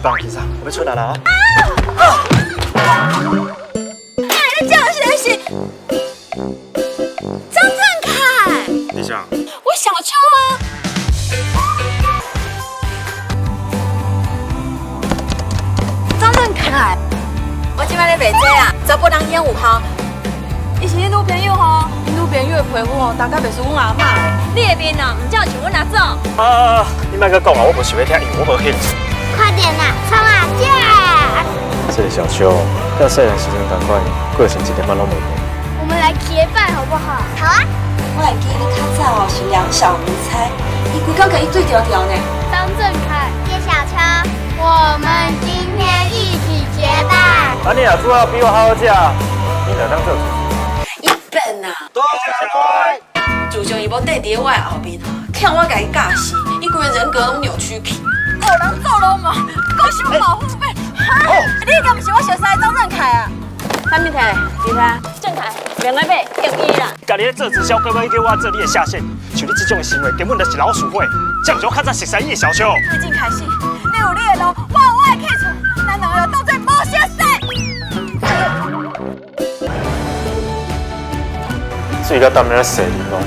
放其实我要出来了啊！你叫谁是张振凯？你想？我小秋啊。张振凯，我今摆咧卖这啊，查甫人演有效。伊是恁女朋友吼，恁女朋友的皮肤吼，大概袂输阮阿嬷的。你的面啊，唔叫像阮阿祖。你莫阁讲啊，我无想要听，因为我无兴趣。快点啦，冲啊姐！这个小秋，要细汉时阵同款，个性一点仔拢袂变。我们来结拜好不好？好啊！我会记你较早哦是两小无猜，伊规工甲伊对调调呢。张振凯、叶小秋，我们今天一起结拜。啊，你若煮啊比我好好食，你就当做主。伊笨啊！多谢自从伊无缀伫我的后面，看我甲伊教死，伊规个人格拢扭曲去。恶人做人嘛，高想保护费。你敢不是我熟悉的张振凯啊？啥物体？其他？振凯，两个买中医啦。家己咧做直销，乖乖叫我做你的下线，像你这种行为，根本就是老鼠会。这样就较早熟悉你的小秋。最近开始，你有你的路，我有我的去处，咱两个斗阵无相识。水到淡了洗你咯，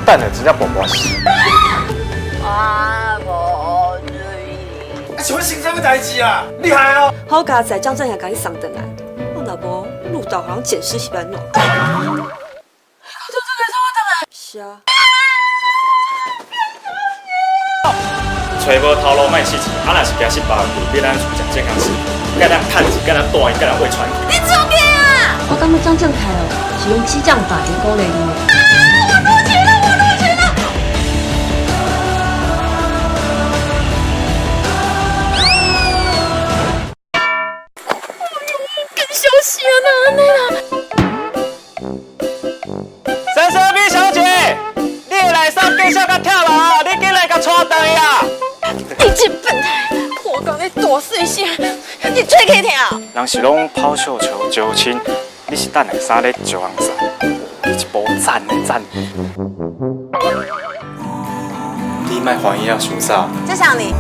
等下真正爆破死。我无水。是要生什么代志啊？厉害哦！好佳在张振凯甲你送回来，我若无路导好像捡尸是安怎？是啊。找无头路卖试试，啊若是惊失败，就别咱出食健康食品，甲咱趁钱，甲咱大伊，甲咱喂传。你做咩啊？我感觉张振凯哦，是用激将法来鼓励你的。珊珊 B 小姐，你的内衫介绍甲跳啦，你进来甲带回啊！你这笨蛋，我讲你大细声，你吹起听。人是拢抛绣球揪亲，你是等下衫咧揪红衫，你一波赞的赞。你莫怀疑啊，想啥？就像你。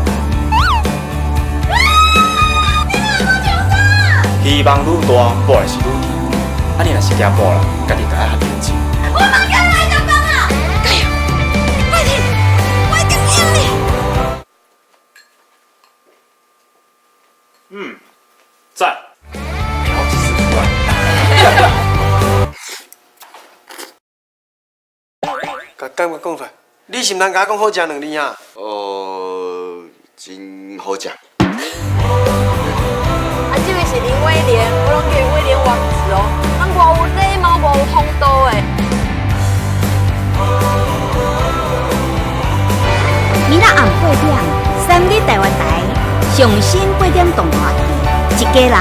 希望愈大，报的是愈甜。啊，你若是惊报啦，家己家较认真。我马上来就帮啊！加油，快点，我一定赢你！赞。好几次出来。敢我讲出来，你是毋通甲我讲好食两字啊？真好食。这位是林威廉，我拢叫伊威廉王子哦。咱偌有礼貌，无有风度的。明仔暗8点，3立台湾台上新8点动画，一家人